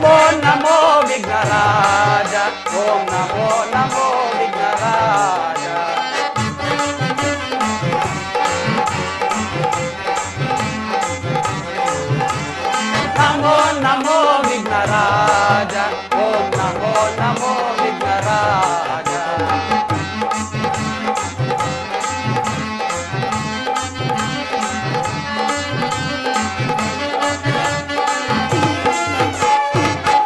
ನಮೋ ನಮೋ ವಿಘ್ನರಾಜ ಓಂ ನಮೋ ನಮೋ ವಿಘ್ನರಾಜ ನಮೋ ನಮೋ ವಿಘ್ನರಾಜ ಓಂ ನಮೋ ನಮೋ ವಿಘ್ನರಾಜ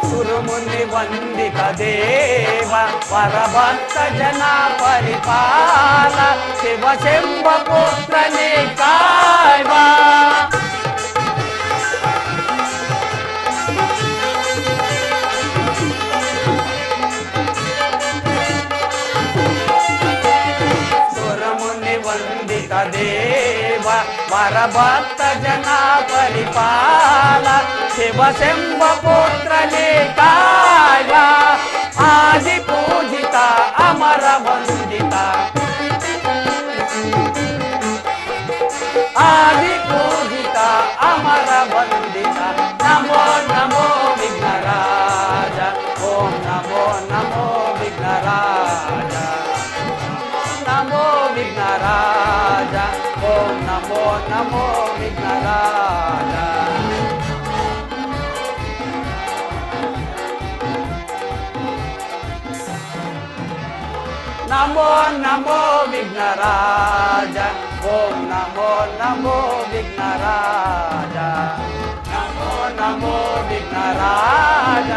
ಸುರಮುನಿ ವಂದಿತ ದೇವ ಪರಭಕ್ತ ಜನ ಪರಿಪಾಲ ಶಿವ ಶಂಭ ಪುತ್ರನೇ ಕಾಯ್ವ ದೇವ ವರಭಕ್ತ ಜನ ಪರಿಪಾಲ ಶಿವ ಶಂಭ ಪುತ್ರನೇ ಕಾಯ್ವ ಆದಿ ಪೂಜಿತ ಅಮರ ವಂದಿತ ಆದಿ ಪೂಜಿತ ಅಮರ ವಂದಿತ ನಮೋ ನಮೋ ವಿಘ್ನರಾಜ ಓಂ ನಮೋ ನಮೋ ವಿಘ್ನರಾಜ ನಮೋ ವಿಘ್ನರಾಜ ಓಂ ನಮೋ ನಮೋ ವಿಘ್ನರಾಜ ನಮೋ ನಮೋ ವಿಘ್ನರಾಜ ಓಂ ನಮೋ ನಮೋ ವಿಘ್ನರಾಜ ನಮೋ ನಮೋ ವಿಘ್ನರಾಜ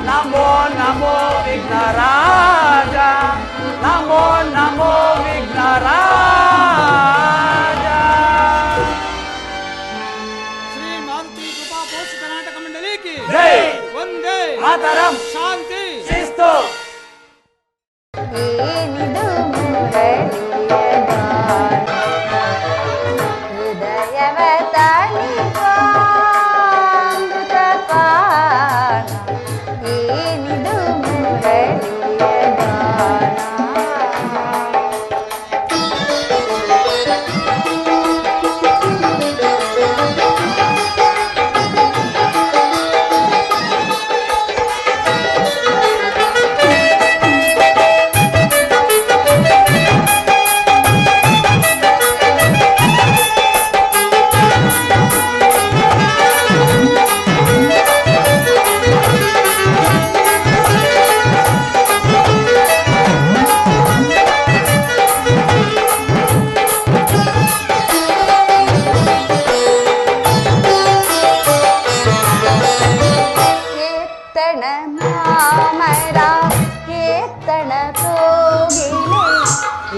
ನಮೋ ನಮೋ ವಿಘ್ನರಾಜ ನಮೋ ನಮೋ ವಿಘ್ನರಾಜ ಶ್ರೀ ಮಾರುತಿ ಕೃಪಾ ಪೋಷ್ ಕರ್ನಾಟಕ ಮಂಡಳಿಗೆ ಜೈ ವಂದೇ ಮಾತರಂ ಶಾಂತಿ ಶಿಸ್ತು ಏನಿದು ಮುರಳಿಯ ಗಾನ ಹೃದಯವ ತಾನಿಕಾಮೃತಪಾನ ಏನಿದು ಮುರಳಿಯ ಗಾನ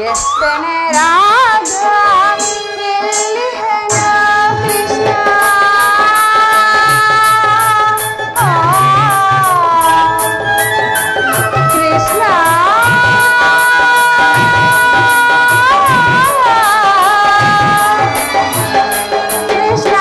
ಎತ್ತನ ರಾಗ ಎಲ್ಲಿಹನ ಕೃಷ್ಣ ಕೃಷ್ಣ ಕೃಷ್ಣ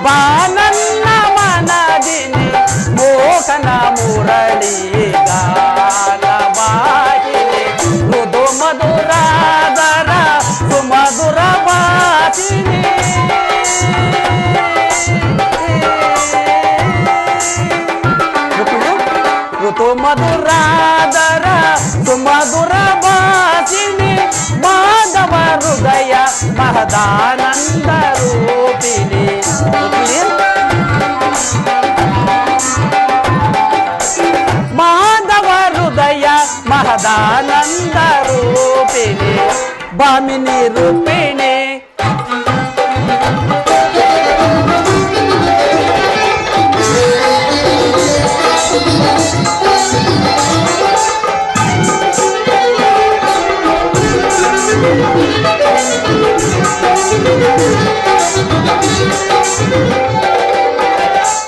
ಬಾನನ್ನ ಮನದಿನಿ ಮೋಹನ ಮುರಳಿ ಗಾನವಾಹಿನಿ ಮೃದು ಮಧುರಾದರ ಸುಮಧುರ ವಾಸಿನಿ ಋತು ಮಧುರಾದರ ಸುಮಧುರ ವಾಸಿನಿ ಮಾಧವ ಹೃದಯ ಮಹದಾನಂದ ರೂಪಿಣಿ ಮಾಧವ ಹೃದಯ ಮಹದಾನಂದ ರೂಪಿಣಿ ಭಾಮಿನಿ ರೂಪಿಣಿ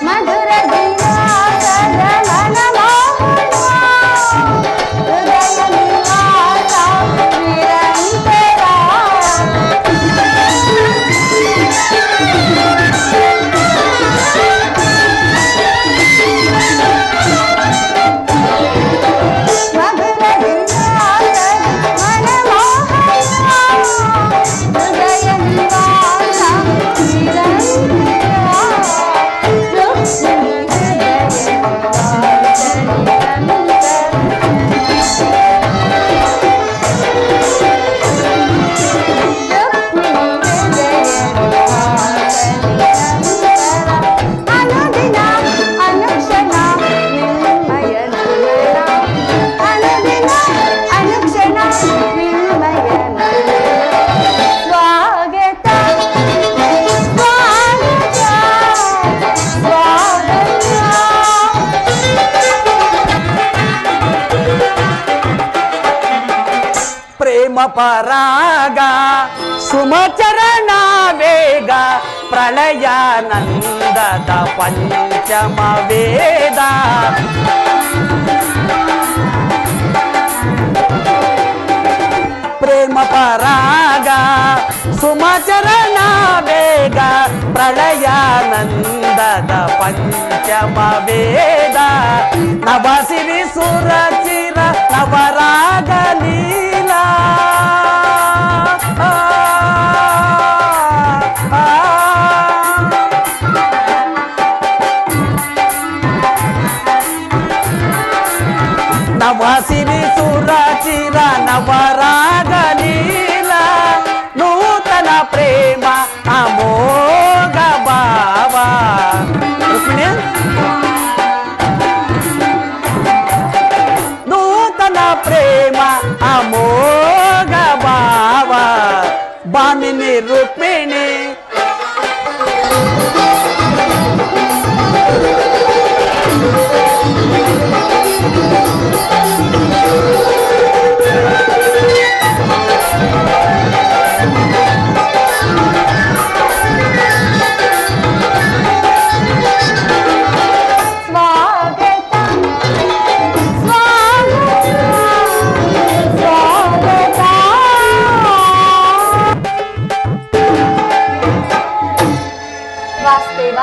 ಮಧುರ ದಿನಾಸದ ಮನಮೋಹನ ಹೃದಯ ನಿವಾಸ ನಿರಂತರ ಮಧುರ ದಿನಾಸದ ಮನಮೋಹನ ಹೃದಯ ನಿವಾಸ ಅನುದಿನ ಅನುಕ್ಷಣ ನಿರ್ಮಯ ಅನುದಿನ ಅನುಕ್ಷಣ ನಿರ್ಮಯ ಸ್ವಾಗತ ಸ್ವಾಗತ ಸ್ವಾಗತ ಪ್ರೇಮ ಪರಾಗ ಸುಮಚರಣ ವೇಗ ಪ್ರಳಯಾನಂದದ ಪಂಚಮ ವೇದ ಪ್ರೇಮ ಪರಾಗ ಸುಮಚರಣ ವೇಗ ಪ್ರಳಯಾನಂದದ ಪಂಚಮ ವೇದ ನವಸಿರಿ ಸುರಚಿರ ನವರಾಗ ಲೀಲಾ ನವಸಿರಿ ಸುರಚಿರ ನವರಾಗ ಲೀಲಾ ನೂತನ ಪ್ರೇಮ ಅಮೋಘ ಭಾವ ರುಕ್ಮಿಣಿ ನೂತನ ಪ್ರೇಮ ಅಮೋಘ ಭಾವ ಭಾಮಿನಿ ರುಕ್ಮಿಣಿ ಸ್ವಾಗತ ಸ್ವಾಗತ ಸ್ವಾಗತ ವಾಸ್ತೇವ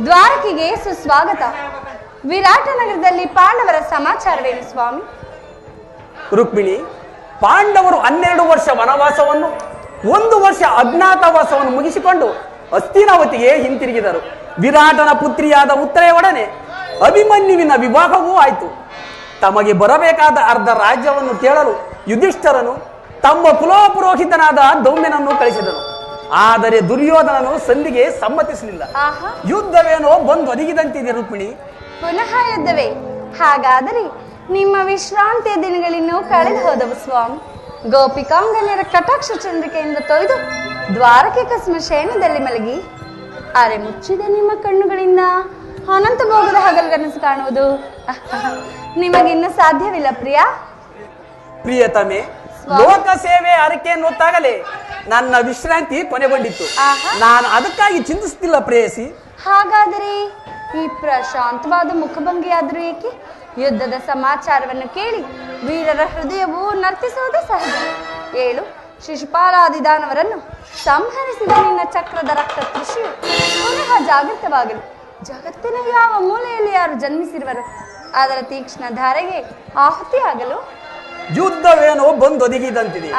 ದ್ವಾರಕೆಗೆ ಸುಸ್ವಾಗತ. ವಿರಾಟ ನಗರದಲ್ಲಿ ಪಾಂಡವರ ಸಮಾಚಾರವೇನು ಸ್ವಾಮಿ? ರುಕ್ಮಿಣಿ, ಪಾಂಡವರು 12 ವರ್ಷ ವನವಾಸವನ್ನು 1 ವರ್ಷ ಅಜ್ಞಾತವಾಸವನ್ನು ಮುಗಿಸಿಕೊಂಡು ಹಸ್ತಿನಾವತಿಗೆ ಹಿಂತಿರುಗಿದರು. ವಿರಾಟನ ಪುತ್ರಿಯಾದ ಉತ್ತರೆಯೊಡನೆ ಅಭಿಮನ್ಯುವಿನ ವಿವಾಹವೂ ಆಯಿತು. ತಮಗೆ ಬರಬೇಕಾದ ಅರ್ಧ ರಾಜ್ಯವನ್ನು ಕೇಳಲು ಯುಧಿಷ್ಠರನು ತಮ್ಮ ಕುಲಪುರೋಹಿತನಾದ ದೌಮ್ಯನನ್ನು ಕಳಿಸಿದನು. ಆದರೆ ದುರ್ಯೋಧನನು ಸಂಧಿಗೆ ಸಮ್ಮತಿಸಲಿಲ್ಲ. ಆಹಾ, ಯುದ್ಧವೇನೋ ಬಂದು ಒದಗಿದಂತಿದೆ ರುಕ್ಮಿಣಿ. ಪುನಃ ಯುದ್ಧವೇ? ಹಾಗಾದರೆ ನಿಮ್ಮ ವಿಶ್ರಾಂತಿಯ ದಿನಗಳಿನ್ನೂ ಕಳೆದು ಹೋದವು ಸ್ವಾಮಿ. ಗೋಪಿಕಾಂಗನ್ಯರ ಕಟಾಕ್ಷ ಚಂದ್ರಿಕೆಯಿಂದ ತೊಯ್ದು ದ್ವಾರಕೆ ಕಸ್ಮ ಶಯನದಲ್ಲಿ ಮಲಗಿ ಅರೆ ಮುಚ್ಚಿದ ನಿಮ್ಮ ಕಣ್ಣುಗಳಿಂದ ಅನಂತ ಭೋಗದ ಹಗಲುಗನಸು ಕಾಣುವುದು ನಿಮಗಿನ್ನು ಸಾಧ್ಯವಿಲ್ಲ ಪ್ರಿಯ. ಪ್ರಿಯತಮೆ, ಲೋಕ ಸೇವೆ ಅರಕೆಯನ್ನು ಹೊತ್ತಾಗಲೇ ನನ್ನ ವಿಶ್ರಾಂತಿ ಕೊನೆಗೊಂಡಿತ್ತು. ನಾನು ಅದಕ್ಕಾಗಿ ಚಿಂತಿಸುತ್ತಿಲ್ಲ ಪ್ರೇಯಸಿ. ಹಾಗಾದರೆ ಈ ಪ್ರಶಾಂತವಾದ ಮುಖಭಂಗಿಯಾದರೂ ಏಕೆ? ಯುದ್ಧದ ಸಮಾಚಾರವನ್ನು ಕೇಳಿ ವೀರರ ಹೃದಯವು ನರ್ತಿಸುವುದು ಸಹಜ. ಏಳು ಶಿಶುಪಾಲಾದಿ ದಾನವರನ್ನು ಸಂಹರಿಸಿದ ನಿನ್ನ ಚಕ್ರದ ರಕ್ತ ಕೃಷಿಯು ಜಾಗೃತವಾಗಲು ಜಗತ್ತಿನ ಯಾವ ಮೂಲೆಯಲ್ಲಿ ಯಾರು ಜನ್ಮಿಸಿರುವರು ಅದರ ತೀಕ್ಷ್ಣ ಧಾರೆಗೆ ಆಹುತಿಯಾಗಲು ಯುದ್ಧವೇನೋ ಬಂದೊದಗಿದಂತಿದೆ.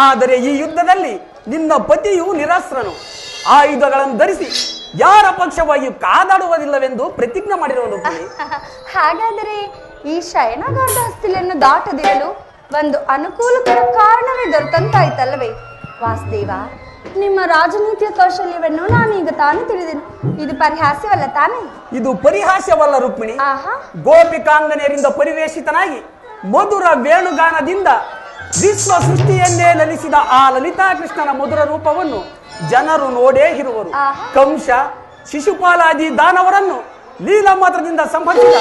ಆದರೆ ಈ ಯುದ್ಧದಲ್ಲಿ ನಿನ್ನ ಪತಿಯು ನಿರಾಸ್ತ್ರನು. ಆಯುಧಗಳನ್ನು ಧರಿಸಿ ಯಾರ ಪಕ್ಷವಾಗಿಯೂ ಕಾದಾಡುವುದಿಲ್ಲವೆಂದು ಪ್ರತಿಜ್ಞೆ ಮಾಡಿರುವನು. ಹಾಗಾದರೆ ಈ ಶಯನಗಾರದ ಹಸ್ತಿಲನ್ನು ದಾಟದಿರಲು ಒಂದು ಅನುಕೂಲಕರ ಕಾರಣವೇ ದೊರೆತಂತಾಯ್ತಲ್ಲವೇ ವಾಸುದೇವ? ನಿಮ್ಮ ರಾಜನೀತಿಯ ಕೌಶಲ್ಯವನ್ನು ನಾನೀಗ ತಾನೇ ತಿಳಿದೆನು. ಇದು ಪರಿಹಾಸ್ಯವಲ್ಲ ತಾನೇ? ಇದು ಪರಿಹಾಸ್ಯವಲ್ಲ ರುಕ್ಮಿಣಿ. ಗೋಪಿಕಾಂಗನೆಯರಿಂದ ಪರಿವೇಷಿತನಾಗಿ ಮಧುರ ವೇಣುಗಾನದಿಂದ ವಿಶ್ವ ಸೃಷ್ಟಿಯನ್ನೇ ಲಲಿಸಿದ ಆ ಲಲಿತಾ ಕೃಷ್ಣನ ಮಧುರ ರೂಪವನ್ನು ಜನರು ನೋಡೇ ಇರುವರು. ಕಂಸ, ಶಿಶುಪಾಲಾದಿ ದಾನವರನ್ನು ಲೀಲಾ ಮಾತ್ರದಿಂದ ಸಂಹರಿಸಿದ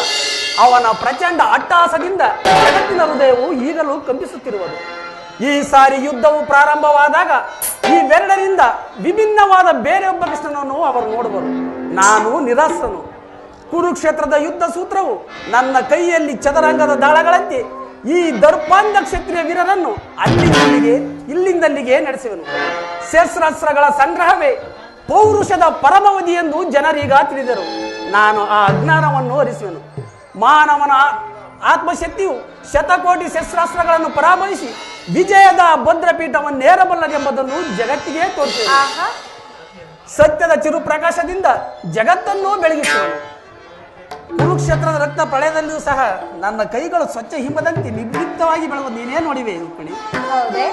ಅವನ ಪ್ರಚಂಡ ಅಟ್ಟಹಾಸದಿಂದ ಜಗತ್ತಿನ ಹೃದಯವು ಈಗಲೂ ಕಂಪಿಸುತ್ತಿರುವುದು. ಈ ಸಾರಿ ಯುದ್ಧವು ಪ್ರಾರಂಭವಾದಾಗ ಇವೆರಡರಿಂದ ವಿಭಿನ್ನವಾದ ಬೇರೆಯೊಬ್ಬ ಕೃಷ್ಣನನ್ನು ಅವರು ನೋಡುವರು. ನಾನು ನಿರಾಸನು. ಕುರುಕ್ಷೇತ್ರದ ಯುದ್ಧ ಸೂತ್ರವು ನನ್ನ ಕೈಯಲ್ಲಿ ಚದರಂಗದ ದಾಳಗಳಂತೆ ಈ ದರ್ಪಾಂಧ ಕ್ಷತ್ರಿಯ ವೀರರನ್ನು ಇಲ್ಲಿಂದಲ್ಲಿಗೆ ನಡೆಸುವನು. ಶಸ್ತ್ರಾಸ್ತ್ರಗಳ ಸಂಗ್ರಹವೇ ಪೌರುಷದ ಪರಮಾವಧಿ ಎಂದು ಜನರೀಗ ತಿಳಿದರು. ನಾನು ಆ ಅಜ್ಞಾನವನ್ನು ಹರಿಸುವೆನು. ಮಾನವನ ಆತ್ಮಶಕ್ತಿಯು ಶತಕೋಟಿ ಶಸ್ತ್ರಾಸ್ತ್ರಗಳನ್ನು ಪರಾಮರಿಸಿ ವಿಜಯದ ಭದ್ರಪೀಠವನ್ನೇರಬಲ್ಲದೆಂಬುದನ್ನು ಜಗತ್ತಿಗೆ ತೋರಿಸುವೆ. ಸತ್ಯದ ಚಿರುಪ್ರಕಾಶದಿಂದ ಜಗತ್ತನ್ನು ಬೆಳಗಿಸುವನು. ಕುರುಕ್ಷೇತ್ರದ ರಕ್ತ ಪ್ರಳಯದಲ್ಲಿಯೂ ಸಹ ನನ್ನ ಕೈಗಳು ಸ್ವಚ್ಛ ಹಿಮದಂತೆ ನಿರ್ಲಿಪ್ತವಾಗಿ ಬೆಳೆದು ನೀನೇ ನೋಡಿವೆ ರುಕ್ಮಿಣಿ. ಹೌದೇ?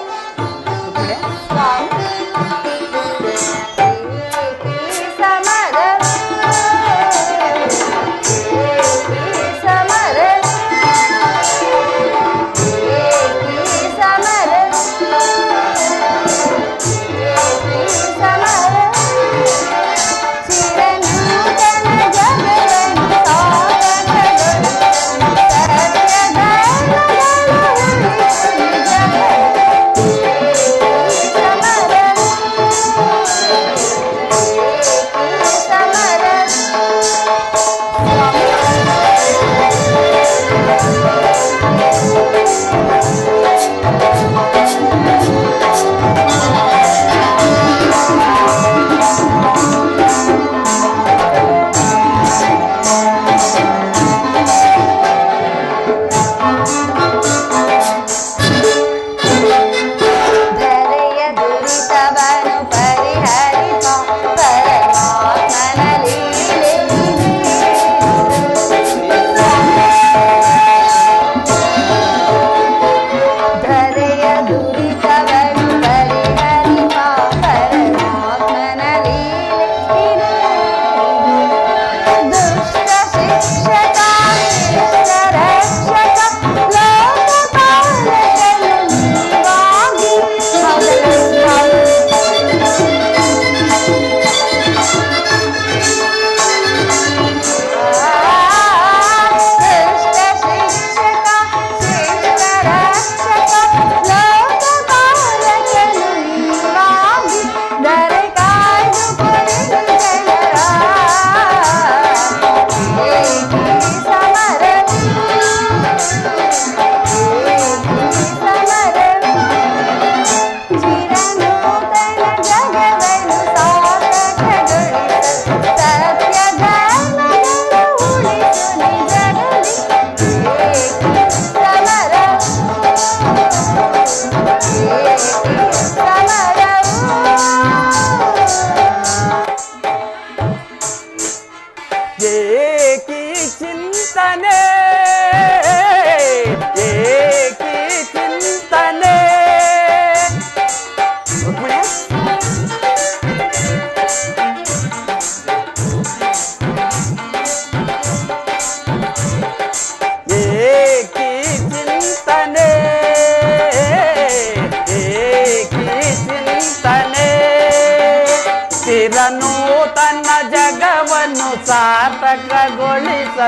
ಸಾರ್ಥಕಗೊಳಿಸ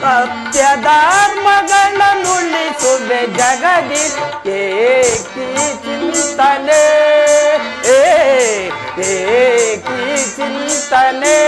ಸತ್ಯ ಧರ್ಮಗಳನ್ನುಳಿಸುವೆ ಜಗದಿ ಏಕಿ ಚಿಂತನೆ ಏಕಿ ಚಿಂತನೆ.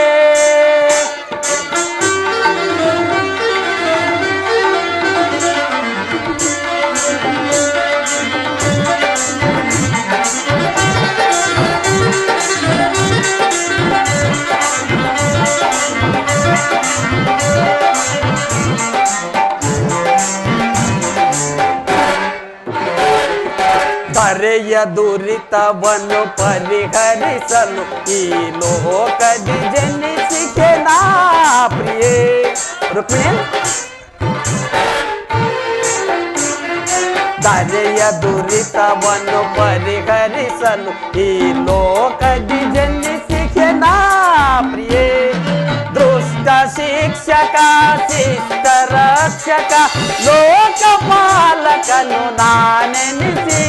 ಧರೆಯ ದುರಿತವನ್ನು ಪರಿಹರಿಸಲು ಈ ಲೋಕದಿ ಜನಿಸಿಕೆ ನಾ ಪ್ರಿಯೇ. ರುಕ್ಮಿಣಿ, ಧರೆಯ ದುರಿತವನ್ನು ಪರಿಹರಿಸಲು ಈ ಲೋಕದಿ ಜನಿಸಿಕೆ ನಾ ಪ್ರಿಯೇ. ದುಷ್ಟ ಶಿಕ್ಷಕ ಶಿಷ್ಟ ರಕ್ಷಕ ಲೋಕಪಾಲಕನು ನಾನೆನಿಸಿ.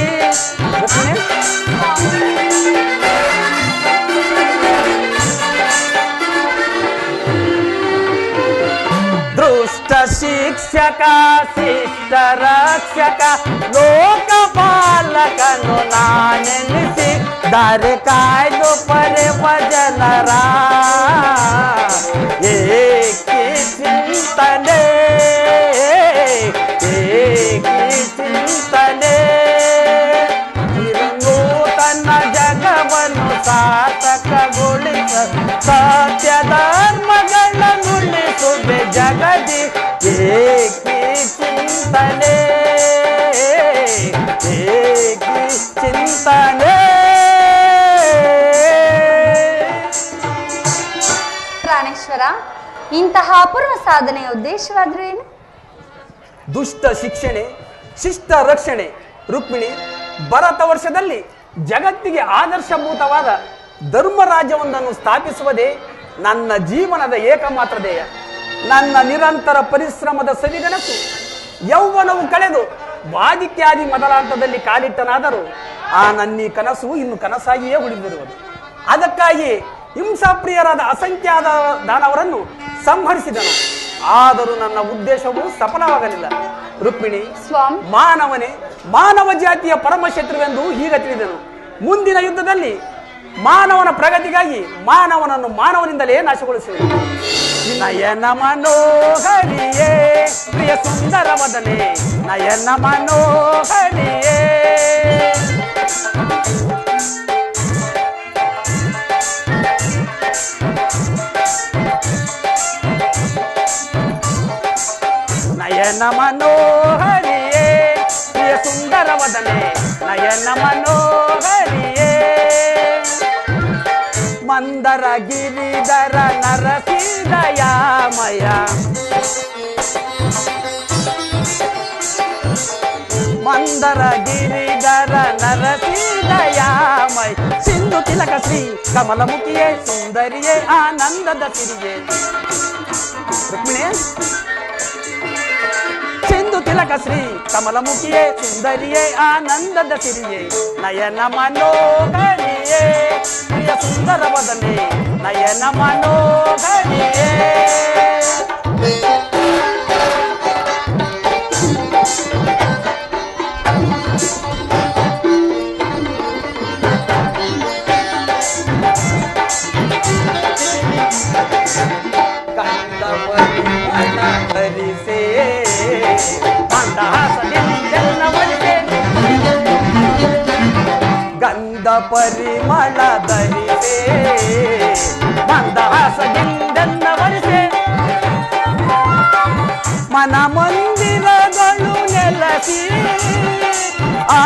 ದುಷ್ಟ ಶಿಕ್ಷಕ ಶಿಷ್ಟ ರಕ್ಷಕ ಲೋಕಪಾಲಕನು ನಾನೆನಿಸಿ ದಾರಿ ಕಾಯ್ದು ಪರೆವ ಜನರ ಏಕಿ ಚಿಂತನೆ ಏಕಿ ಚಿಂತನೆ. ಇರಂಗು ತನ್ನ ಜಗವನ್ನು ಸಾರ್ಥಕಗೊಳಿಸ ಸತ್ಯ ಧರ್ಮಗಳನ್ನುಳಿಸುವೆ ಜಗದಿ ಏಕಿ ಚಿಂತನೆ ಏಕಿ ಚಿಂತನೆ. ಪ್ರಾಣೇಶ್ವರ, ಇಂತಹ ಅಪೂರ್ವ ಸಾಧನೆಯ ಉದ್ದೇಶವಾದ್ರೂ ಏನು? ದುಷ್ಟ ಶಿಕ್ಷಣೆ ಶಿಷ್ಟ ರಕ್ಷಣೆ. ರುಕ್ಮಿಣಿ, ಭರತ ವರ್ಷದಲ್ಲಿ ಜಗತ್ತಿಗೆ ಆದರ್ಶಭೂತವಾದ ಧರ್ಮ ರಾಜ್ಯವೊಂದನ್ನು ಸ್ಥಾಪಿಸುವುದೇ ನನ್ನ ಜೀವನದ ಏಕಮಾತ್ರ ಧ್ಯೇಯ. ನನ್ನ ನಿರಂತರ ಪರಿಶ್ರಮದ ಸವಿಗನಸು ಯೌವನವು ಕಳೆದು ವಾದಿಕ್ಯಾದಿ ಮೊದಲಾಂತದಲ್ಲಿ ಕಾಲಿಟ್ಟನಾದರೂ ಆ ನನ್ನೀ ಕನಸು ಇನ್ನು ಕನಸಾಗಿಯೇ ಉಳಿದಿರುವುದು. ಅದಕ್ಕಾಗಿ ಹಿಂಸಾಪ್ರಿಯರಾದ ಅಸಂಖ್ಯಾತ ದಾನವರನ್ನು ಸಂಹರಿಸಿದನು. ಆದರೂ ನನ್ನ ಉದ್ದೇಶವು ಸಫಲವಾಗಲಿಲ್ಲ. ರುಕ್ಮಿಣಿ, ಸ್ವಾಮಿ, ಮಾನವನೇ ಮಾನವ ಜಾತಿಯ ಪರಮಶತ್ರುವೆಂದು ಈಗ ತಿಳಿದನು. ಮುಂದಿನ ಯುದ್ಧದಲ್ಲಿ ಮಾನವನ ಪ್ರಗತಿಗಾಗಿ ಮಾನವನನ್ನು ಮಾನವನಿಂದಲೇ ನಾಶಗೊಳಿಸುವೆ. ನಯನ ಮನೋಹರಿಯೇ ಪ್ರಿಯ ಸುಂದರ ವದನೆ ನಯನ ಮನೋಹರಿಯೇ. ನಯನ ಮನೋಹರಿಯೇ ಪ್ರಿಯ ಸುಂದರ ವದನೆ ನಯನ ಮನೋಹರಿಯೇ. ಮಂದರ ಗಿರಿಧರ ನರಸಿದಯಾಮಯ ಮಂದರ ಗಿರಿಧರ ನರಸಿದಯಾಮಯ. ಸಿಂಧು ತಿಲಕ ಶ್ರೀ ಕಮಲಮುಖಿಯೇ ಸುಂದರಿಯೇ ಆನಂದದ ಸಿರಿಯೇ. ರುಕ್ಮಿಣಿ, ಸಿಂಧು ತಿಲಕ ಶ್ರೀ ಕಮಲಮುಖಿಯೇ ಸುಂದರಿಯೇ ಆನಂದದ ಸಿರಿಯೇ. ನಯನ ಮನೋಹರಿಯೇ ಪ್ರಿಯ ಸುಂದರ ವದನೆ ನಯನ ಮನೋಹರಿಯೇ. ಹರಿಸೇ ಗಂಧ ಪರಿಮಳ ಧರಿಸೇ ಮಂದಹಾಸದಿಂದೆನ್ನ ವರಿಸೆ. ಮನ ಮಂದಿರಗಳು ನೆಲಸಿ ಆ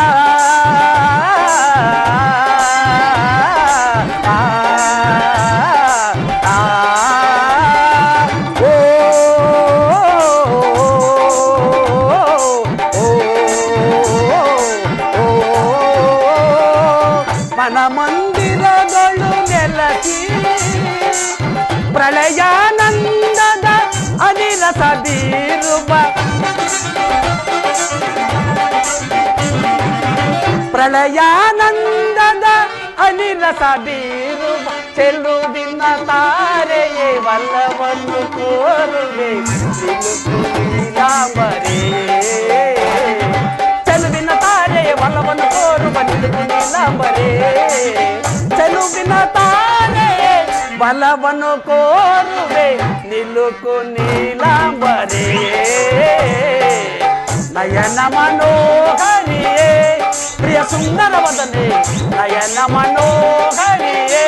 ಮಂದಿರಗಳು ನೆಲಸಿ ಪ್ರಳಯಾನಂದದ ಅನಿರಸ ಬೀರುವ ಪ್ರಳಯಾನಂದದ ಅನಿರಸ ಬೀರುವ. ಚೆಲುವಿನ ತಾರೆಯೇ ವಲ್ಲವನ್ನು ಕೋರುವೆ ನೀಲಾಂಬರೇ. ಚೆಲುವಿನ ತಾರೆಯೇ ವಲ್ಲವನ್ನು ಕೋರುವ ನೀಲಾಂಬರೇ. ಚೆಲುವಿನ ತಾರೆ ಬಲವನ್ನು ಕೋರುವೆ ನಿಲುಕು ನೀಲಾಂಬರೇ. ನಯನ ಮನೋಹರಿಯೇ ಪ್ರಿಯ ಸುಂದರ ವದನೆ ನಯನ ಮನೋಹರಿಯೇ.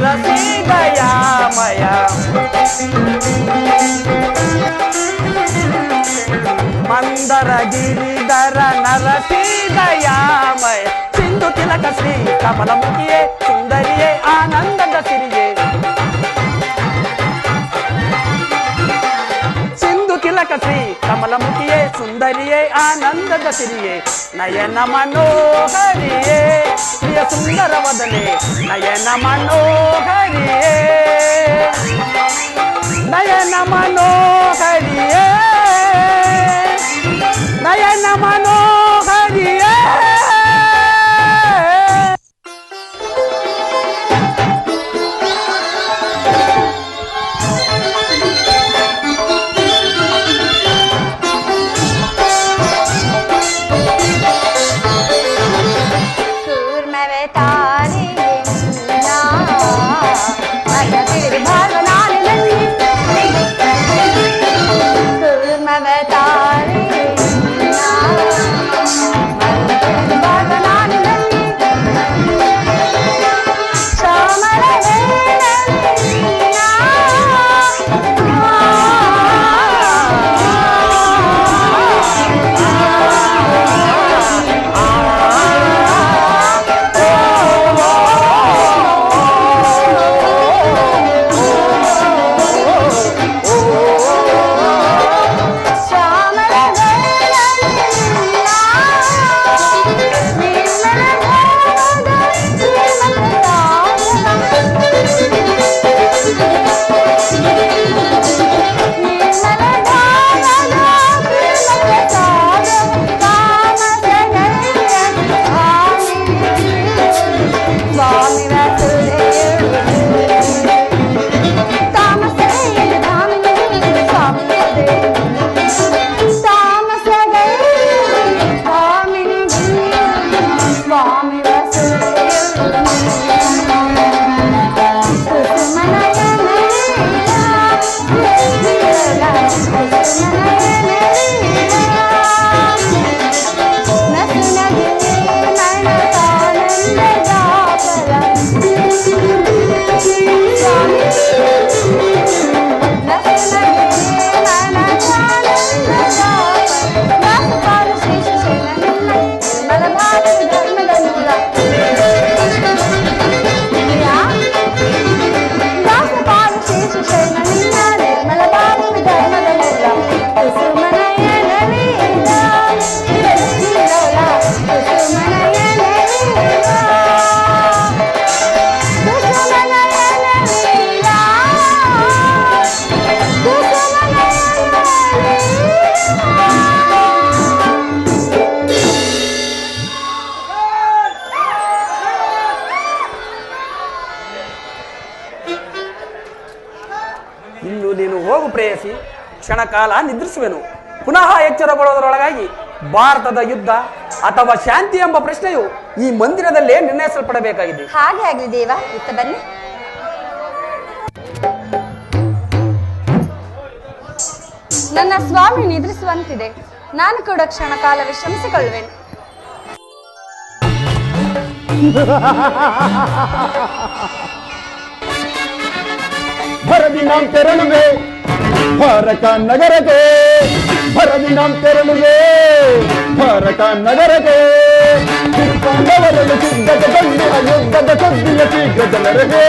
ನರಸಿದಯಾಮಯ ಮಂದರ ಗಿರಿಧರ ನರಸಿದಯಾಮಯ ಸಿಂಧು ತಿಲಕ ಶ್ರೀ ಕಮಲಮುಖಿಯೇ ಸುಂದರಿಯೇ ಆನಂದದ ಸಿರಿಯೇ ಸಿಂಧು ತಿಲಕ ಶ್ರೀ ಕಮಲಮುಖಿಯೇ ಸುಂದರಿಯೇ ಆನಂದದ ಸಿರಿಯೇ ನಯನ ಮನೋಹರಿಯೇ ಪ್ರಿಯ ಸುಂದರ ವದನೆ ನಯನ ಮನೋಹರಿಯೇ ನಯನ ಮನೋಹರಿಯೇ ನಯನ ಮನೋಹರಿಯೇ ಕೂರ್ಮವೆ ತಾರಿಯೇ ನಾ ಮನ ತಿರುಭಾಗ ನಾನಿನಲ್ಲಿ ಕೂರ್ಮವೆ ತಾರಿಯೇ ನಾ ಮನ ತಿರುಭಾಗ ನಾನಿನಲ್ಲಿ ಶ್ಯಾಮಲ ವೇಣಲಿ ನಾ ಇನ್ನು ನೀನು ಹೋಗು ಪ್ರೇಯಸಿ, ಕ್ಷಣಕಾಲ ನಿದ್ರಿಸುವೆನು. ಪುನಃ ಎಚ್ಚರಗೊಳ್ಳುವುದರೊಳಗಾಗಿ ಭಾರತದ ಯುದ್ಧ ಅಥವಾ ಶಾಂತಿ ಎಂಬ ಪ್ರಶ್ನೆಯು ಈ ಮಂದಿರದಲ್ಲೇ ನಿರ್ಣಯಿಸಲ್ಪಡಬೇಕಾಗಿದೆ. ಹಾಗೆ ಆಗಲಿ ದೇವ, ಇತ್ತ ಬನ್ನಿ. ನನ್ನ ಸ್ವಾಮಿ ನಿದ್ರಿಸುವಂತಿದೆ, ನಾನು ಕೂಡ ಕ್ಷಣಕಾಲ ವಿಶ್ರಮಿಸಿಕೊಳ್ಳುವೆನು. ಭರದಿ ನಾಂ ತೆರಳುವೆ ಭಾರತ ನಗರಕ್ಕೆ, ಭರದಿ ನಾಂ ತೆರಳುವೆ ಭಾರತ ನಗರಕ್ಕೆ. ತಿರುಕೊಂಡವರನ್ನು ಸಿದ್ಧತೆ ಬಂದಿರ ಯುದ್ಧದ ಸುದ್ದಿಯ ಶೀಘ್ರ ಜನರಿಗೆ,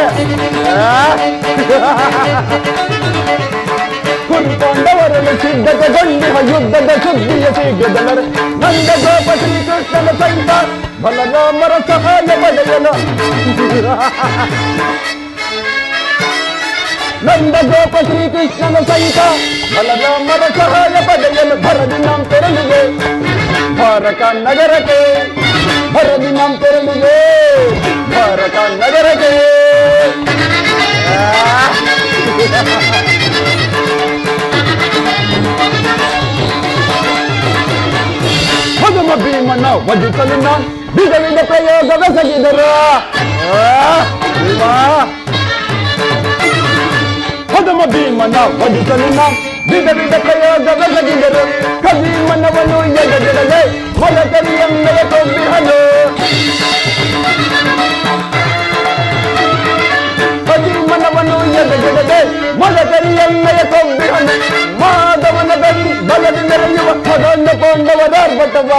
ಕುರಿಕೊಂಡವರನ್ನು ಸಿದ್ಧತೆಗೊಂಡಿಹ ಯುದ್ಧದ ಸುದ್ದಿಯ ಶೀಘ್ರ ಜನರು. ನಂದ ಗೋಪ ಶ್ರೀಕೃಷ್ಣನ ಸಹಿತ ಬಲರಾಮರ ಸಹಾಯ ಪಡೆಯಲು, ನಂದ ಗೋಪ ಶ್ರೀಕೃಷ್ಣನ ಸಹಿತ ಬಲರಾಮರ ಸಹಾಯ ಪಡೆಯಲು ಭರದಿ ನಾಂ ತೆರಳುವೆ ಭಾರತ ನಗರಕ್ಕೆ, ಭರದಿ ನಾಂ ತೆರಳುವೆ ಭಾರತ ನಗರಕ್ಕೆ. ಹನುಮ ಭೀಮನ ವಧಿಸಲು ನಾವು ವಿಧ ವಿಧ ಪ್ರಯೋಗವೆಸಗಿದರು. ಹನುಮ ಭೀಮನ ವಧಿಸಲು ನಾವು ವಿಧ ವಿಧ ಪ್ರಯೋಗವೆಸಗಿದರು. ಕಬೀಮನವನು ಎದೆಗಿಡದೆ ಮೊಲಕರಿಯನ್ನೆಯ ಕೊಂಬಿಹನು, ಕಬೀಮನವನು ಎದೆಗಿಡದೆ ಮೊಲಕರಿಯನ್ನೆಯ ಕೊಂಬಿಹನು. ಮಾಧವನ ಬಲದಿ ಮೆರೆಯುವ ಹದಂಡ ಪಾಂಡವರ ಆರ್ಭಟವ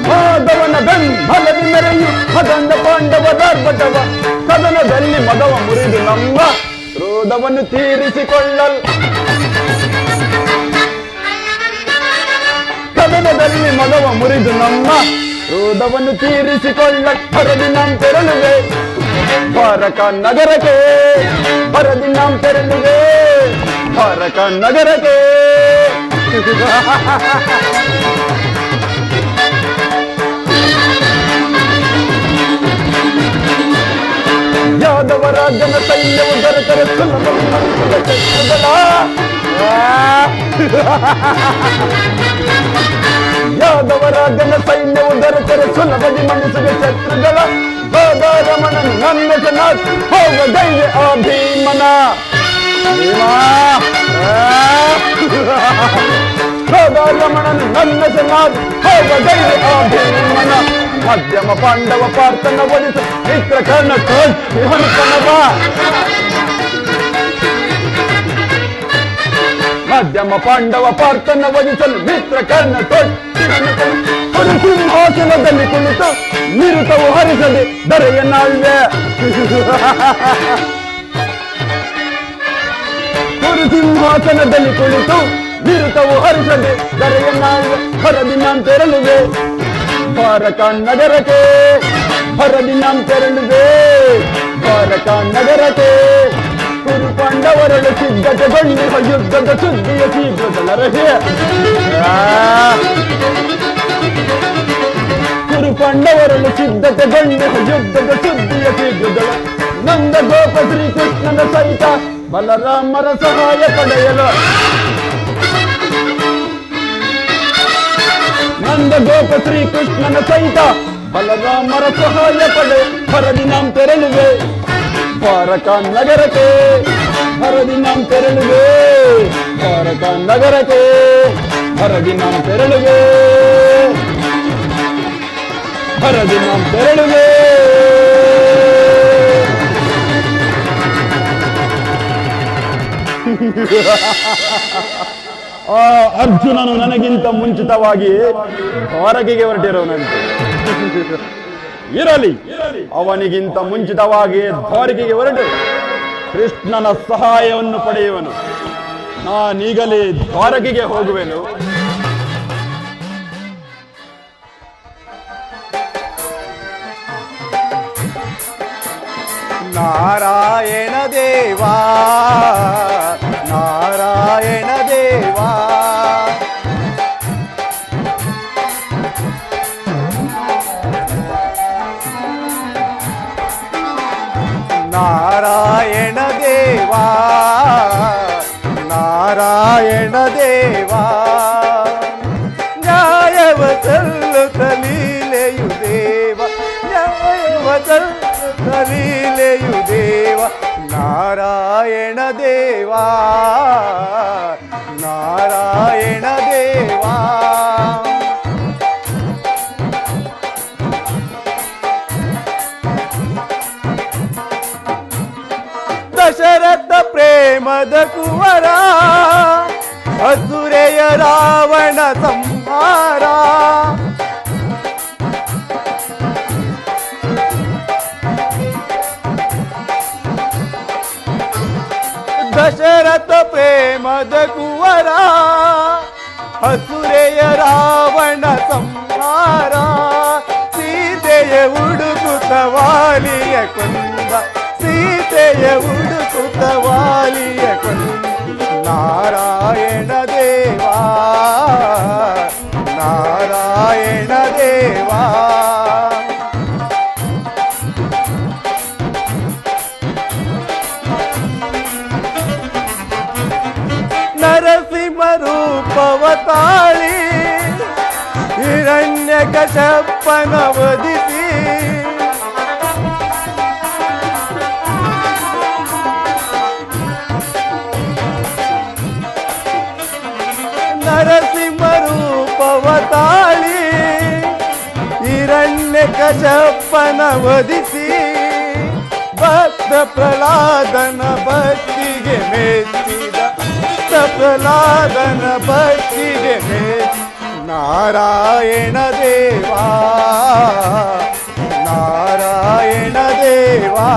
ಮಾಧವನ ಬೆಂಬಲದಿ ಮೆರೆಯು ಹದಂಡ ಪಾಂಡವರ ಆರ್ಭಟವ ಕದನದಲ್ಲಿ ಮದವ ಮುರಿದು ನಮ್ಮ ಕ್ರೋಧವನ್ನು ತೀರಿಸಿಕೊಳ್ಳಲ್ ಕದನದಲ್ಲಿ ಮದವ ಮುರಿದು ನಮ್ಮ ಕ್ರೋಧವನ್ನು ತೀರಿಸಿಕೊಳ್ಳಲ್ ಹರದಿ ನಾಂ ತೆರಳುವೆ ದ್ವಾರಕ ನಗರಕ್ಕೆ ಹರದಿ ನಾಂ ತೆರಳುವೆ ದ್ವಾರಕ ನಗರಕ್ಕೆ ಯಾದವರ ಜನ ಸೈನ್ಯವು ದೊರೆತರೆ ಯಾದವರ ಜನ ಸೈನ್ಯವು ದೊರೆತರೆ ಸುಲಭದಿ ಮಣಿಸುವ ಶತ್ರುಗಳ ರಮಣನು ನನ್ನ ಚೆನ್ನಾಗಿ ಹೋಗ ಧೈರ್ಯ ಆ ಭೀಮನ ರಮಣನು ನನ್ನ ಚೆನ್ನಾಗಿ ಹೋಗ ಧೈರ್ಯ ಆ ಭೀಮನ ಮಧ್ಯಮ ಪಾಂಡವ ಪಾರ್ಥನ ಒಲಿಸು ಮಿತ್ರ ಕರ್ಣ ಹನುಕನವ ಮಧ್ಯಮ ಪಾಂಡವ ಪಾರ್ಥನ ಒಲಿಸಲು ಮಿತ್ರ ಕರ್ಣ ಒಂದು ಸಿಂಹಾಸನದಲ್ಲಿ ಕುಳಿತು ನಿರುತವು ಹರಿಸದೆ ದರೆಯನ್ನಾಳ್ವೆ ಒಂದು ಸಿಂಹಾಸನದಲ್ಲಿ ಕುಳಿತು ನಿರುತವು ಹರಿಸದೆ ದರೆಯನ್ನಾಳ್ವೆ ಹರದಿ ನಾಂ ತೆರಳುವೆ ದ್ವಾರಕ ನಗರಕ್ಕೆ ಹರದಿ ನಾಂ ತೆರಳುವೆ ದ್ವಾರಕ ನಗರಕ್ಕೆ ಕುರು ಪಾಂಡವರಳು ಸಿದ್ಧತೆಗೊಂಡಿರುವ ಯುದ್ಧದ ಸುದ್ದಿಯ ಶೀಘ್ರದಲ್ಲರಹೆ ಕುರು ಪಾಂಡವರಳು ಸಿದ್ಧತೆಗೊಂಡಿರುವ ಯುದ್ಧದ ಸುದ್ದಿಯ ಶೀಘ್ರದಳ ನಂದ ಗೋಪ ಶ್ರೀಕೃಷ್ಣನ ಸಹಿತ ಬಲರಾಮರ ಸಹಾಯ ಪಡೆಯಲು ನಂದ ಗೋಪ ಶ್ರೀಕೃಷ್ಣನ ಸಹಿತ ಬಲರಾಮರ ಸಹಾಯ ಪಡೆ ಹರದಿ ನಾಂ ತೆರಳುವೆ ದ್ವಾರಕ ನಗರಕ್ಕೆ ಹರದಿ ನಾಂ ತೆರಳುವೆ ದ್ವಾರಕ ನಗರಕ್ಕೆ ಹರದಿ ನಾಂ ತೆರಳುವೆ ಹರದಿ ನಾಂ ತೆರಳುವೆ ಆ ಅರ್ಜುನನು ನನಗಿಂತ ಮುಂಚಿತವಾಗಿ ದ್ವಾರಕೆಗೆ ಹೊರಟಿರೋನಂತೆ ಇರಲಿ ಅವನಿಗಿಂತ ಮುಂಚಿತವಾಗಿ ದ್ವಾರಕೆಗೆ ಹೊರಟು ಕೃಷ್ಣನ ಸಹಾಯವನ್ನು ಪಡೆಯುವನು ನಾನೀಗಲೇ ದ್ವಾರಕೆಗೆ ಹೋಗುವೆನು ನಾರಾಯಣ ದೇವಾ ನಾರಾಯಣ ದೇವಾ ನಾರಾಯಣ ದೇವಾ ನಾರಾಯಣ ದೇವಾ ನ್ಯಾಯವ ಸಲ್ಲುತ್ತ ಲೀಲೆಯು ದೇವ ನ್ಯಾಯವ ಸಲ್ಲುತ್ತ ಲೀಲೆಯು ದೇವ ನಾರಾಯಣ ದೇವಾ ನಾರಾಯಣ ದೇವಾ ದಶರಥ ಪ್ರೇಮದ ಕುವರ ಅಸುರೆಯ ರಾವಣ ಸಂಹಾರ ದಶರಥ ಪ್ರೇಮದ ಕುವರ ಅಸುರೆಯ ರಾವಣ ಸಂಹಾರ ಸೀತೆಯ ಉಡುಕುತ ವಾಲಿಯ ಕೊಂದ ಸೀತೆಯ ಉಡುಕುತ ವಾಲಿಯ ಕೊಂದ ನಾರಾಯಣ ದೇವಾ ನಾರಾಯಣ ದೇವಾ ನರಸಿಂಹ ರೂಪವ ತಾಳಿ ಹಿರಣ್ಯ ಕಶ್ಯಪನ ವಧಿಸಿ ನರಸಿಂಹ ರೂಪವ ತಾಳಿ ಹಿರಣ್ಯ ಕಶ್ಯಪನ ವಧಿಸಿ ಭಕ್ತ ಪ್ರಹ್ಲಾದನ ಭಕ್ತಿಗೆ ಮೆಚ್ಚಿದ ಭಕ್ತ ಪ್ರಹ್ಲಾದನ ಭಕ್ತಿಗೆ ನಾರಾಯಣ ದೇವಾ ನಾರಾಯಣ ದೇವಾ.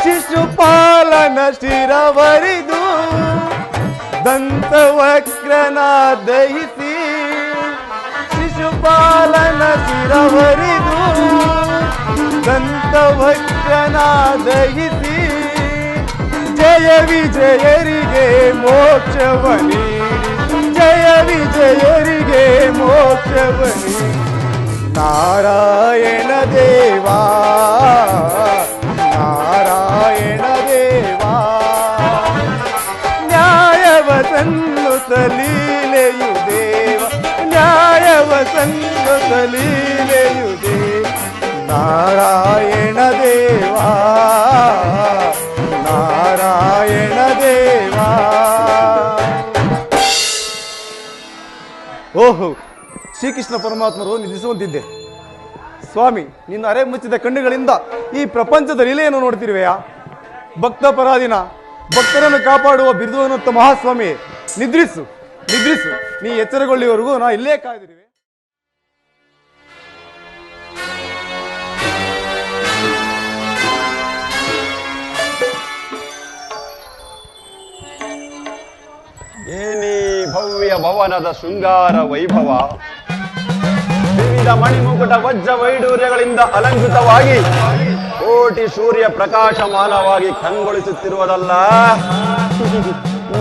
ಶಿಶುಪಾಲನ ಶಿರವರಿದು ದಂತವಕ್ರನ ದಹಿಸಿ ಶಿಶುಪಾಲನ ಶಿರವರಿದು ದಂತವಕ್ರನ ದಹಿಸಿ ಜಯ ವಿಜಯರಿಗೆ ಮೋಕ್ಷವ ನೀಡಿ ಜಯ ವಿಜಯರಿಗೆ ಮೋಕ್ಷವ ನೀಡಿ ನಾರಾಯಣ ದೇವಾ ನಾರಾಯಣ ದೇವಾ. ನ್ಯಾಯವ ಸನ್ನುತ ಲೀಲೆಯು ದೇವ ನ್ಯಾಯವ ಸನ್ನುತ ಲೀಲೆಯು ದೇವ ನಾರಾಯಣ ದೇವಾ ನಾರಾಯಣ ದೇವಾ. ಓಹೋ, ಶ್ರೀಕೃಷ್ಣ ಪರಮಾತ್ಮರು ನಿಧಿಸುವಂತಿದ್ದೆ. ಸ್ವಾಮಿ, ನಿನ್ನ ಅರೆ ಮುಚ್ಚಿದ ಕಣ್ಣುಗಳಿಂದ ಈ ಪ್ರಪಂಚದ ಲೀಲೆಯನ್ನು ನೋಡ್ತಿರುವೆಯಾ? ಭಕ್ತ ಪರಾಧೀನ ಭಕ್ತರನ್ನು ಕಾಪಾಡುವ ಬಿರುದುವನ್ನುತ್ತ ಮಹಾಸ್ವಾಮಿ, ನಿದ್ರಿಸು ನಿದ್ರಿಸು. ನೀ ಎಚ್ಚರಗೊಳ್ಳುವವರೆಗೂ ನಾ ಇಲ್ಲೇ ಕಾಯ್ದಿರುವೆ. ಏನಿ ಭವ್ಯ ಭವನದ ಶೃಂಗಾರ ವೈಭವ, ವಿವಿಧ ಮಣಿಮುಕುಟ ವಜ್ರ ವೈಡೂರ್ಯಗಳಿಂದ ಅಲಂಕೃತವಾಗಿ ಕೋಟಿ ಸೂರ್ಯ ಪ್ರಕಾಶಮಾನವಾಗಿ ಕಂಗೊಳಿಸುತ್ತಿರುವುದಲ್ಲ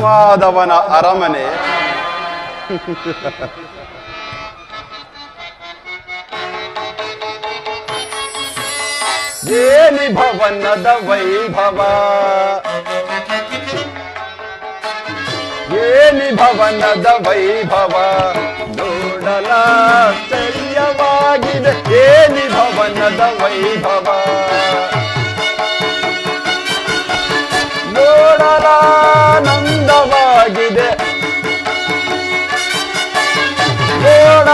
ಮಾಧವನ ಅರಮನೆ. ಏನಿ ಭವನದ ವೈಭವ ಏನಿ ಭವನದ ವೈಭವ ನೋಡಲಾಶ್ಚರ್ಯವಾಗಿದೆ. ಏನಿ ಭವನದ ವೈಭವ ನೋಡಲಾನಂದವಾಗಿದೆ ನೋಡಲಾನಂದವಾಗಿದೆ.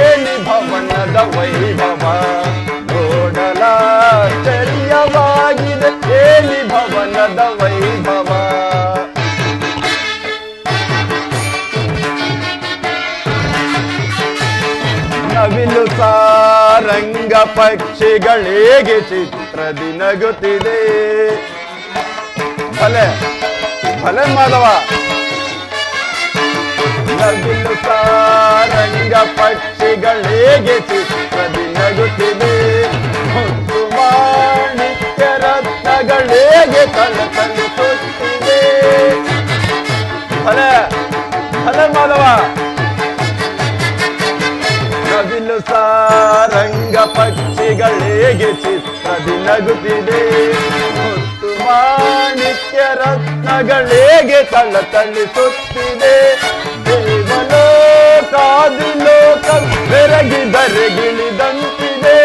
ಏನಿ ಭವನದ ವೈಭವ ನೋಡಲಾಶ್ಚರ್ಯವಾಗಿದೆ. ಏನಿ ಭವನದ ವೈಭವ ನವಿಲು ಸಾರಂಗ ಪಕ್ಷಿಗಳೇಗೆ ಚಿತ್ರದಿ ನಗುತ್ತಿದೆ. ಭಲೆ ಭಲೆ ಮಾಧವ. ನವಿಲು ಸಾರಂಗ ಪಕ್ಷಿಗಳೇಗೆ ಚಿತ್ರದಿ ನಗುತ್ತಿದೆ. ಮುತ್ತು ಮಾಣಿಕ್ಯ ರತ್ನಗಳೇಗೆ ತಲತಲಿಸುತ್ತಿದೆ. ಭಲೆ ಭಲೆ ಮಾಧವ. ನವಿಲು ಸಾರಂಗ ಪಕ್ಷಿಗಳೇಗೆ ಚಿತ್ರದಿ ನಗುತ್ತಿದೆ. ಮುತ್ತು ಮಾಣಿಕ್ಯ ರತ್ನಗಳೇಗೆ ತಳತಳಿಸುತ್ತಿದೆ. ದೇವಲೋಕಾದಿಲೋಕ ಬೆರಗಿದರೆಗಿಳಿದಂತಿದೆ.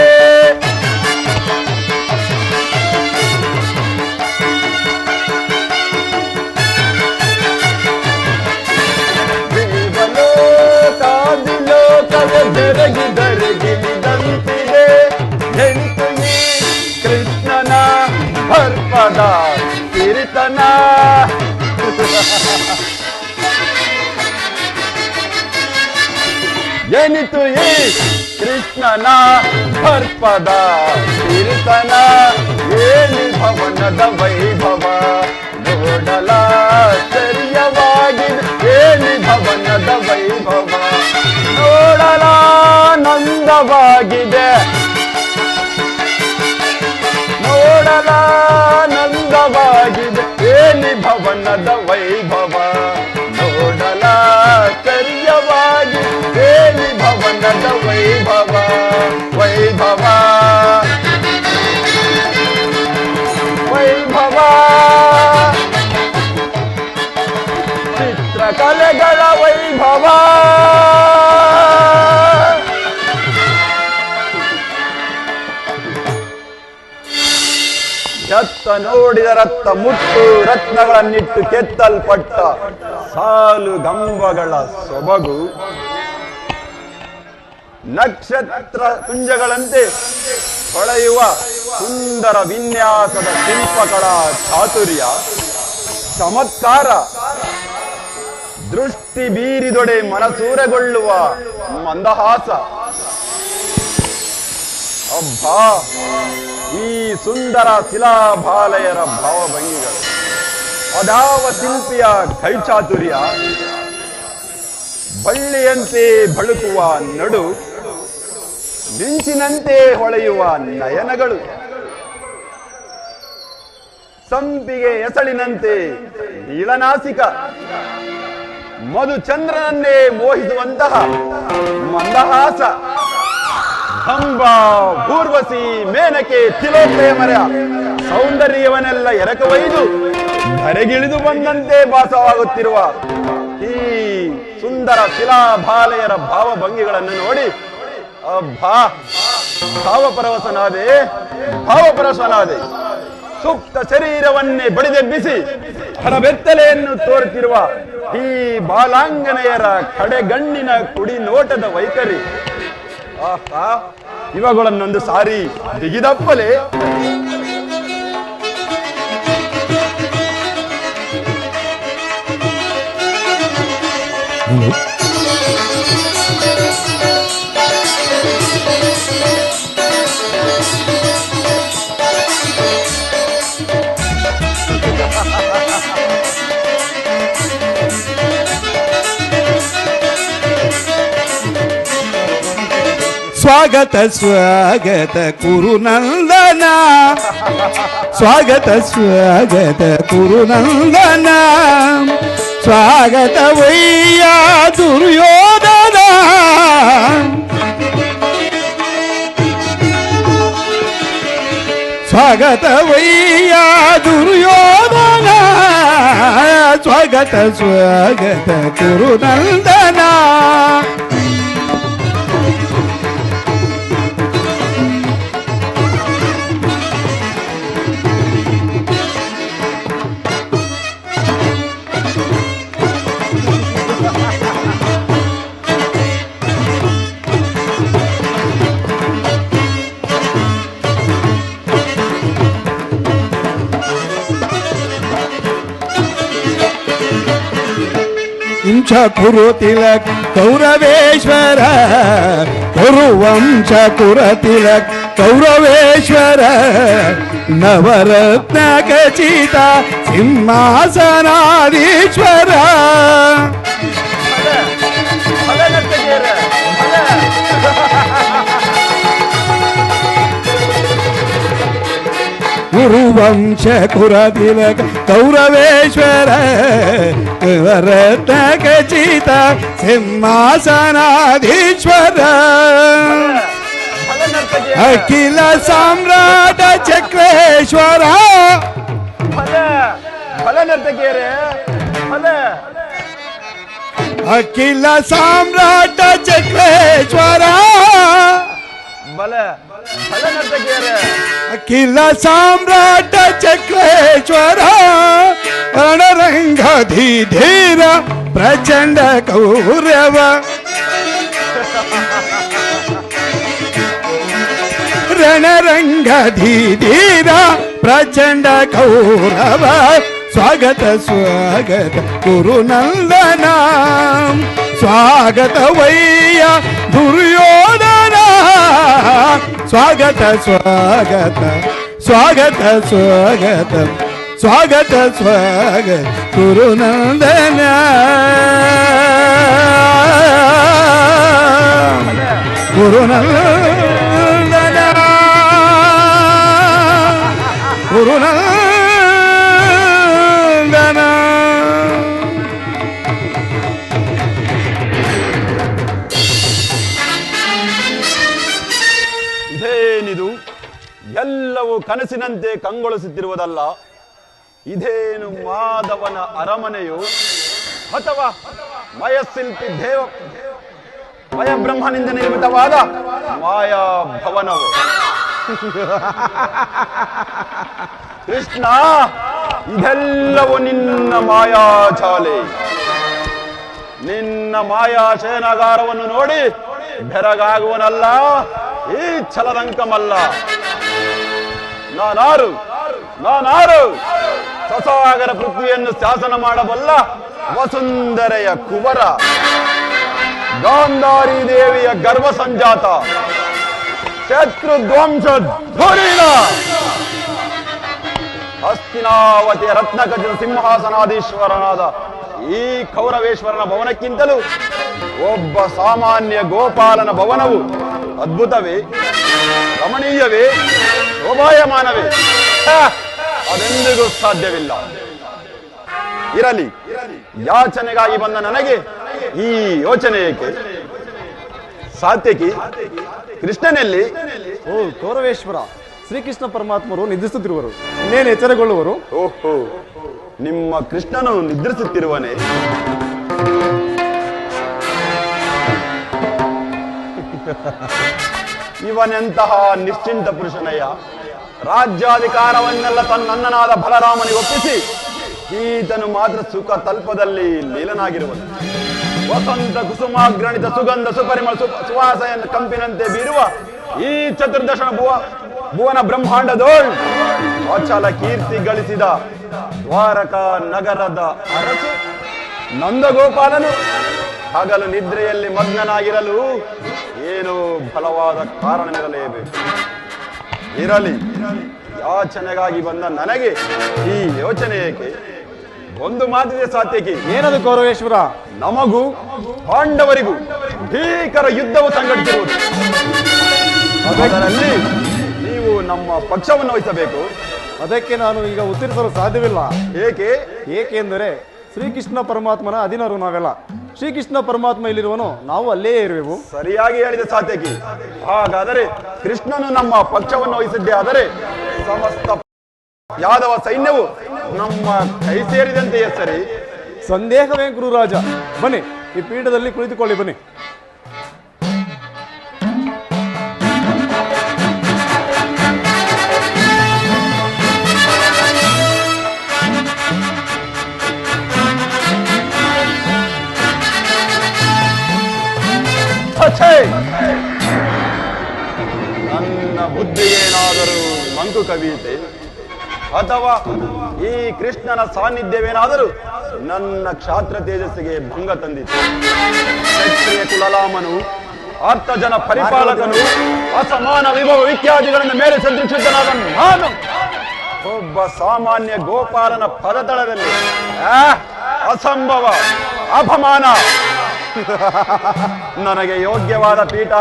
ಬೆರಗಿದರೆಗಿಳಿದಂತಿದೆ. ಹೆಂತು ಈ ಕೃಷ್ಣನ ಭರ್ಪದ ಕಿರಿತನ. ಎನಿತು ಈ ಕೃಷ್ಣನ ಭರ್ಪದ ಕಿರಿತನ. ಏನಿ ಭವನದ ವೈಭವ ನೋಡಲಾಶ್ಚರ್ಯವಾಗಿದೆ. ಏನಿ ಭವನದ ವೈಭವ ನೋಡಲಾನಂದವಾಗಿದೆ ನೋಡಲಾನಂದವಾಗಿದೆ. ಏನಿ ಭವನದ ವೈಭವ ನೋಡಲಾಶ್ಚರ್ಯವಾಗಿದೆ. ಏನಿ ಭವನದ ವೈಭವ ವೈಭವ ವೈಭವ. ಚಿತ್ರಕಲೆಗಳ ವೈಭವ. ಎತ್ತ ನೋಡಿದ ರಕ್ತ ಮುತ್ತು ರತ್ನಗಳನ್ನಿಟ್ಟು ಕೆತ್ತಲ್ಪಟ್ಟ ಸಾಲು ಗಂಬಗಳ ಸೊಬಗು. ನಕ್ಷತ್ರ ಕುಂಜಗಳಂತೆ ಹೊಳೆಯುವ ಸುಂದರ ವಿನ್ಯಾಸದ ಶಿಲ್ಪಕಳ ಚಾತುರ್ಯ, ಚಮತ್ಕಾರ, ದೃಷ್ಟಿ ಬೀರಿದೊಡೆ ಮನಸೂರೆಗೊಳ್ಳುವ ಮಂದಹಾಸ. ಅಬ್ಬಾ, ಈ ಸುಂದರ ಶಿಲಾಭಾಲಯರ ಭಾವಭಂಗಿಗಳು, ಅದಾವ ಶಿಲ್ಪಿಯ ಕೈಚಾತುರ್ಯ, ಬಳ್ಳಿಯಂತೆ ಬಳುಕುವ ನಡು, ಮಿಂಚಿನಂತೆ ಹೊಳೆಯುವ ನಯನಗಳು, ಸಂಪಿಗೆ ಎಸಳಿನಂತೆ ನೀಳನಾಸಿಕ, ಮಧುಚಂದ್ರನನ್ನೇ ಮೋಹಿಸುವಂತಹ ಮಂದಹಾಸ, ಹಂಬ, ಊರ್ವಶಿ, ಮೇನಕೆ, ತಿಲೋತ್ತಮರ ಸೌಂದರ್ಯವನ್ನೆಲ್ಲ ಎರಕವೈದು ಧರೆಗಿಳಿದು ಬಂದಂತೆ ಭಾಸವಾಗುತ್ತಿರುವ ಈ ಸುಂದರ ಶಿಲಾಭಾಲೆಯರ ಭಾವಭಂಗಿಗಳನ್ನು ನೋಡಿ ಅಬ್ಬಾ, ಭಾವಪರವಶನಾದೆ. ಸುಪ್ತ ಶರೀರವನ್ನೇ ಬಡಿದೆಬ್ಬಿಸಿ ಹರಬೆತ್ತಲೆಯನ್ನು ತೋರುತ್ತಿರುವ ಈ ಬಾಲಾಂಗನೆಯರ ಕಡೆಗಣ್ಣಿನ ಕುಡಿ ನೋಟದ ವೈಖರಿ, ಆಹಾ, ಇವುಗಳನ್ನೊಂದು ಸಾರಿ ಬಿಗಿದಪ್ಪಲೆ. ಸ್ವಾಗತ ಸ್ವಾಗತ ಕುರುನಂದನ, ಸ್ವಾಗತ ಸ್ವಾಗತ ಕುರುನಂದನ, ಸ್ವಾಗತವಯ್ಯ ದುರ್ಯೋಧನ. ಸ್ವಾಗತವಯ್ಯ ದುರ್ಯೋಧನ, ಸ್ವಾಗತ ಸ್ವಾಗತ ಕುರುನಂದನ. ವಂಶ ಕುರು ತಿಲಕ್ ಕೌರವೇಶ್ವರ, ಕುರುವಂಶ ಕುರ ತಿಲಕ್ ಕೌರವೇಶ್ವರ, ನವರತ್ನ ಖಚಿತ ಸಿಂಹಾಸನಾಧೀಶ್ವರ. ಕುರುವಂಶ ಕುರ ತಿಲಕ ಕೌರವೇಶ್ವರ, ನವರತ್ನ ಖಚಿತ ಸಿಂಹಾಸನಾಧೀಶ್ವರ, ಅಖಿಲ ಸಾಮ್ರಾಟ ಚಕ್ರೇಶ್ವರ. ಅಖಿಲ ಸಾಮ್ರಾಟ ಚಕ್ರೇಶ್ವರ, ಅಖಿಲ ಸಾಮ್ರಾಟ ಚಕ್ರೇಶ್ವರ, ರಣರಂಗಧೀಧೀರ ಪ್ರಚಂಡ ಕೌರವ, ರಣರಂಗಧೀಧೀರ ಪ್ರಚಂಡ ಕೌರವ. ಸ್ವಾಗತ ಸ್ವಾಗತ ಕುರುನಂದನ, ಸ್ವಾಗತವಯ್ಯ ದುರ್ಯೋಧನ. ಸ್ವಾಗತ ಸ್ವಾಗತ ಸ್ವಾಗತ ಸ್ವಾಗತ ಸ್ವಾಗತ ಸ್ವಾಗತ ಕುರುನಂದನ. ಕುರುನಂದನ ಕುರುನಂದನ. ಇದೇನಿದು? ಎಲ್ಲವೂ ಕನಸಿನಂತೆ ಕಂಗೊಳಿಸುತ್ತಿರುವುದಲ್ಲ. ಇದೇನು ಮಾಧವನ ಅರಮನೆಯು ಅಥವಾ ಮಯಶಿಲ್ಪಿ ಮಯಬ್ರಹ್ಮನಿಂದ ನಿರ್ಮಿತವಾದ ಮಾಯಾ ಭವನವು? ಕೃಷ್ಣ, ಇದೆಲ್ಲವೂ ನಿನ್ನ ಮಾಯಾಜಾಲೆ. ನಿನ್ನ ಮಾಯಾ ಶಯನಾಗಾರವನ್ನು ನೋಡಿ ಬೆರಗಾಗುವನಲ್ಲ ಈ ಛಲದಂಕಮಲ್ಲ. ನಾನಾರು ಸಸಾಗರ ಪೃಥ್ವಿಯನ್ನು ಶಾಸನ ಮಾಡಬಲ್ಲ ವಸುಂಧರೆಯ ಕುವರ, ಗಾಂಧಾರಿ ದೇವಿಯ ಗರ್ಭ ಸಂಜಾತ, ಶತ್ರು ಧ್ವಂಸ ಧುರೀಣ, ಹಸ್ತಿನಾವತಿಯ ರತ್ನಖಚಿತ ಸಿಂಹಾಸನಾಧೀಶ್ವರನಾದ ಈ ಕೌರವೇಶ್ವರನ ಭವನಕ್ಕಿಂತಲೂ ಒಬ್ಬ ಸಾಮಾನ್ಯ ಗೋಪಾಲನ ಭವನವು ಅದ್ಭುತವೇ, ರಮಣೀಯವೇ, ಶೋಭಾಯಮಾನವೇ? ಅದೆಂದಿಗೂ ಸಾಧ್ಯವಿಲ್ಲ. ಇರಲಿ, ಯಾಚನೆಗಾಗಿ ಬಂದ ನನಗೆ ಈ ಯೋಚನೆ ಏಕೆ? ಸಾತ್ಯಕಿ, ಕೃಷ್ಣನಲ್ಲಿ ಓ ಕೌರವೇಶ್ವರ, ಶ್ರೀಕೃಷ್ಣ ಪರಮಾತ್ಮರು ನಿದ್ರಿಸುತ್ತಿರುವರು, ಇನ್ನೇನು ಎಚ್ಚರಗೊಳ್ಳುವರು? ಓಹೋ, ನಿಮ್ಮ ಕೃಷ್ಣನು ನಿದ್ರಿಸುತ್ತಿರುವನೇ? ಇವನೆಂತಹ ನಿಶ್ಚಿಂತ ಪುರುಷನಯ್ಯ. ರಾಜ್ಯಾಧಿಕಾರವನ್ನೆಲ್ಲ ತನ್ನಣ್ಣನಾದ ಬಲರಾಮನಿಗೆ ಒಪ್ಪಿಸಿ ಈತನು ಮಾತ್ರ ಸುಖ ತಲ್ಪದಲ್ಲಿ ಲೀಲನಾಗಿರುವನು. ವಸಂತ ಕುಸುಮಾಗ್ರಣಿತ ಸುಗಂಧ ಸುಪರಿಮಳ ಸುವಾಸೆಯನ್ನು ಕಂಪಿನಂತೆ ಬೀರುವ ಈ ಚತುರ್ದಶ ಭುವನ ಬ್ರಹ್ಮಾಂಡದೋಳ್ ಅಚಲ ಕೀರ್ತಿ ಗಳಿಸಿದ ದ್ವಾರಕಾ ನಗರದ ಅರಸು ನಂದಗೋಪಾಲನು ಹಗಲು ನಿದ್ರೆಯಲ್ಲಿ ಮಗ್ನನಾಗಿರಲು ಏನೋ ಬಲವಾದ ಕಾರಣವಿರಲೇಬೇಕು. ಇರಲಿ, ಯಾಚನೆಗಾಗಿ ಬಂದ ನನಗೆ ಈ ಯೋಚನೆ ಏಕೆ? ಒಂದು ಮಾತಿದೆ ಸಾತ್ಯಕಿ. ಏನದು ಕೌರವೇಶ್ವರ? ನಮಗೂ ಪಾಂಡವರಿಗೂ ಭೀಕರ ಯುದ್ಧವು ಸಂಘಟಿಸಿರುವುದು. ಅದರಲ್ಲಿ ನೀವು ನಮ್ಮ ಪಕ್ಷವನ್ನು ವಹಿಸಬೇಕು. ಅದಕ್ಕೆ ನಾನು ಈಗ ಉತ್ತರಿಸಲು ಸಾಧ್ಯವಿಲ್ಲ. ಏಕೆ? ಏಕೆಂದರೆ ಶ್ರೀಕೃಷ್ಣ ಪರಮಾತ್ಮನ ಅಧೀನರು ನಾವೆಲ್ಲ. ಶ್ರೀಕೃಷ್ಣ ಪರಮಾತ್ಮ ಇಲ್ಲಿರುವನು, ನಾವು ಅಲ್ಲೇ ಇರುವೆವು. ಸರಿಯಾಗಿ ಹೇಳಿದ ಸಾತ್ಯಕಿ. ಹಾಗಾದರೆ ಕೃಷ್ಣನು ನಮ್ಮ ಪಕ್ಷವನ್ನು ವಹಿಸಿದ್ದೇ ಆದರೆ ಸಮಸ್ತ ಯಾದವ ಸೈನ್ಯವು ನಮ್ಮ ಕೈ ಸೇರಿದಂತೆಯೇ ಸರಿ. ಸಂದೇಹವೇ ಗುರುರಾಜ. ಬನ್ನಿ, ಈ ಪೀಠದಲ್ಲಿ ಕುಳಿತುಕೊಳ್ಳಿ. ಬನ್ನಿ. ನನ್ನ ಬುದ್ಧಿಗೇನಾದರೂ ಮಂಕು ಕವಿಯಿತೆ ಅಥವಾ ಈ ಕೃಷ್ಣನ ಸಾನ್ನಿಧ್ಯವೇನಾದರೂ ನನ್ನ ಕ್ಷಾತ್ರ ತೇಜಸ್ಸಿಗೆ ಭಂಗ ತಂದಿತು. ಕ್ಷತ್ರಿಯ ಕುಲಲಾಮನು, ಆರ್ತಜನ ಪರಿಪಾಲಕನು, ಅಸಮಾನ ವಿಭವ ಇತ್ಯಾದಿಗಳನ್ನು ಮೇಲೆ ಸಂತೃಪ್ತನಾದ ನಾನು ಒಬ್ಬ ಸಾಮಾನ್ಯ ಗೋಪಾಲನ ಪದತಳದಲ್ಲಿ ಅಸಂಭವ, ಅಪಮಾನ. ನನಗೆ ಯೋಗ್ಯವಾದ ಪೀಠ